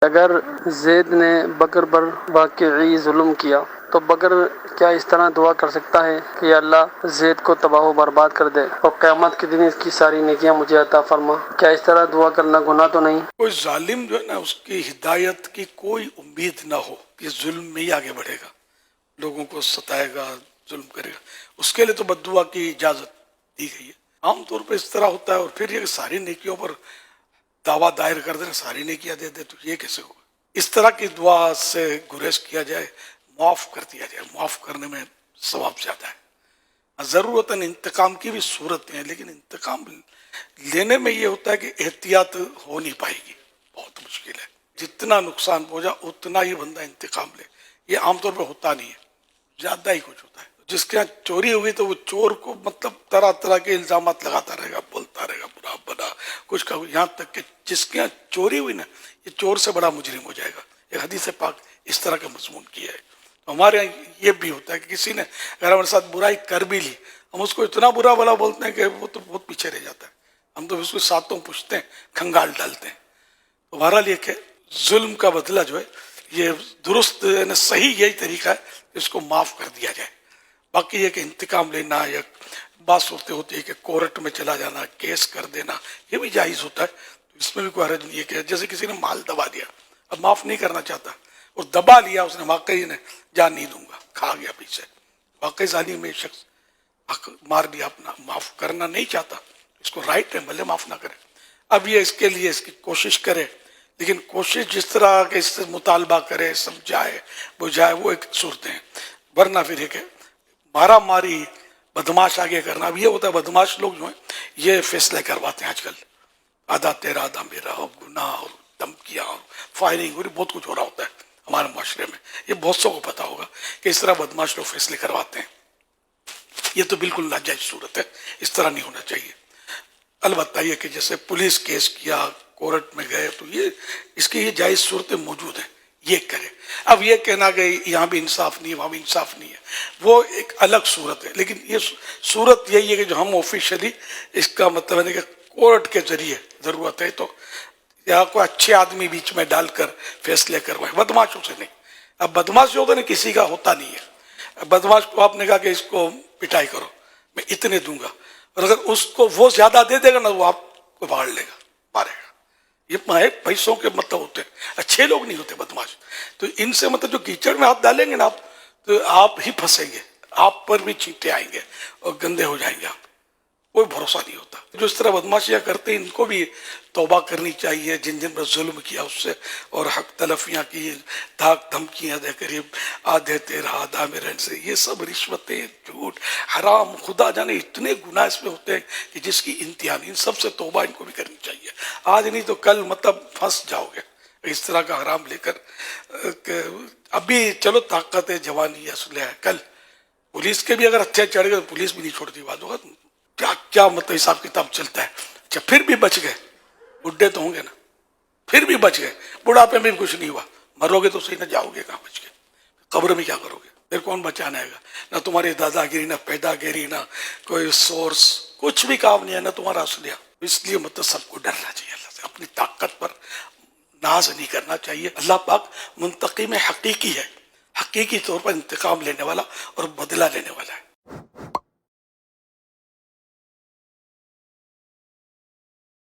اگر زید نے بکر پر واقعی ظلم کیا تو بکر کیا اس طرح دعا کر سکتا ہے کہ یا اللہ زید کو تباہ و برباد کر دے اور قیامت کے دن اس کی ساری نیکیاں مجھے عطا فرما؟ کیا اس طرح دعا کرنا گناہ تو نہیں؟ کوئی ظالم جو ہے نا، اس کی ہدایت کی کوئی امید نہ ہو کہ ظلم میں ہی آگے بڑھے گا، لوگوں کو ستائے گا، ظلم کرے گا، اس کے لیے تو بد دعا کی اجازت دی گئی ہے۔ عام طور پہ اس طرح ہوتا ہے، اور پھر یہ کہ ساری نیکیوں پر دعویٰ دائر کر دینا، ساری نیکیاں دے دے، تو یہ کیسے ہوگا؟ اس طرح کی دعا سے گریز کیا جائے، معاف کر دیا جائے، معاف کرنے میں ثواب زیادہ ہے۔ ضرورتاً انتقام کی بھی صورتیں ہیں، لیکن انتقام لینے میں یہ ہوتا ہے کہ احتیاط ہو نہیں پائے گی، بہت مشکل ہے۔ جتنا نقصان پہنچا اتنا ہی بندہ انتقام لے، یہ عام طور پہ ہوتا نہیں ہے، زیادہ ہی کچھ ہوتا ہے۔ جس کے یہاں چوری ہوئی تو وہ چور کو مطلب طرح طرح کے الزامات لگاتا رہے گا، بولتا رہے گا برا بنا کچھ کا، یہاں تک کہ جس کے یہاں چوری ہوئی نا، یہ چور سے بڑا مجرم ہو جائے گا۔ ایک حدیث پاک اس طرح کا مضمون کیا ہے۔ ہمارے یہاں یہ بھی ہوتا ہے کہ کسی نے اگر ہمارے ساتھ برائی کر بھی لی، ہم اس کو اتنا برا بلا بولتے ہیں کہ وہ تو بہت پیچھے رہ جاتا ہے، ہم تو اس کو ساتوں پوچھتے ہیں، کھنگال ڈالتے ہیں۔ تو بہرحال یہ کہ ظلم کا بدلہ جو ہے یہ درست یعنی صحیح یہی طریقہ ہے کہ اس کو معاف کر دیا جائے۔ باقی یہ کہ انتقام لینا یا بات صورتیں ہوتی ہے کہ کورٹ میں چلا جانا، کیس کر دینا، یہ بھی جائز ہوتا ہے، اس میں بھی کوئی حرج نہیں ہے کہ جیسے کسی نے مال دبا دیا، اب معاف نہیں کرنا چاہتا، اور دبا لیا اس نے، واقعی نے جان نہیں دوں گا، کھا گیا پیچھے، واقعی ظالم میں شخص حق مار دیا اپنا، معاف کرنا نہیں چاہتا، اس کو رائٹ ہے بھلے معاف نہ کرے۔ اب یہ اس کے لیے اس کی کوشش کرے، لیکن کوشش جس طرح کہ اس سے مطالبہ کرے، سمجھائے بجھائے، وہ ایک صورتیں ہیں، ورنہ پھر یہ کہ مارا ماری بدماش آگے کرنا۔ اب یہ ہوتا ہے بدماش لوگ جو ہیں یہ فیصلے کرواتے ہیں آج کل، آدھا تیرا آدھا میرا، اور گناہ اور دھمکیاں اور فائرنگ اور بہت کچھ ہو رہا ہوتا ہے ہمارے معاشرے میں، یہ بہت سو کو پتا ہوگا کہ اس طرح بدماش لوگ فیصلے کرواتے ہیں۔ یہ تو بالکل ناجائز صورت ہے، اس طرح نہیں ہونا چاہیے۔ البتہ یہ کہ جیسے پولیس کیس کیا، کورٹ میں گئے، تو یہ اس کی یہ جائز صورتیں موجود ہیں، یہ کرے۔ اب یہ کہنا کہ یہاں بھی انصاف نہیں ہے، وہاں بھی انصاف نہیں ہے، وہ ایک الگ صورت ہے، لیکن یہ صورت یہی ہے کہ جو ہم آفیشلی اس کا مطلب ہے کہ کورٹ کے ذریعے ضرورت ہے تو یا کوئی اچھے آدمی بیچ میں ڈال کر فیصلے کروائے، بدماشوں سے نہیں۔ اب بدماش جو ہوتا ہے نا کسی کا ہوتا نہیں ہے، بدماش کو آپ نے کہا کہ اس کو پٹائی کرو، میں اتنے دوں گا، اور اگر اس کو وہ زیادہ دے دے گا نا، وہ آپ کو پاڑ لے گا، مارے گا۔ یہ پیسوں کے مطلب ہوتے ہیں، اچھے لوگ نہیں ہوتے بدماش۔ تو ان سے مطلب جو کیچڑ میں ہاتھ ڈالیں گے نا آپ، تو آپ ہی پھنسیں گے، آپ پر بھی چینٹے آئیں گے اور گندے ہو جائیں گے آپ، کوئی بھروسہ نہیں ہوتا۔ جو اس طرح بدماشیاں کرتے ہیں ان کو بھی توبہ کرنی چاہیے، جن جن پر ظلم کیا اس سے، اور حق تلفیاں کی، دھاک دھمکیاں دے کر آدھے تیرا آدھا میرے سے، یہ سب رشوتیں، جھوٹ، حرام، خدا جانے اتنے گناہ اس میں ہوتے ہیں کہ جس کی انتہا نہیں۔ ان سب سے توبہ ان کو بھی کرنی چاہیے، آج نہیں تو کل مطلب پھنس جاؤ گے اس طرح کا حرام لے کر۔ ابھی چلو طاقت ہے، جوانی ہے، اسلحہ ہے، کل پولیس کے بھی اگر ہتھیار چڑھ گئے تو پولیس بھی نہیں چھوڑتی، بات ہوگا کیا کیا مطلب حساب کتاب چلتا ہے۔ اچھا پھر بھی بچ گئے، بڈھے تو ہوں گے نا، پھر بھی بچ گئے، بڑھاپے میں بھی کچھ نہیں ہوا، مرو گے تو صحیح، نہ جاؤ گے کہاں بچ کے، قبر میں کیا کرو گے، پھر کون بچانے آئے گا؟ نہ تمہاری دادا گیری، نہ پیدا گیری، نہ کوئی سورس، کچھ بھی کام نہیں ہے، نہ تمہارا اسلحہ۔ اس لیے مطلب سب کو ڈرنا چاہیے اللہ سے، اپنی طاقت پر ناز نہیں کرنا چاہیے۔ اللہ پاک منتقم حقیقی ہے، حقیقی طور پر انتقام لینے والا اور بدلہ لینے والا ہے۔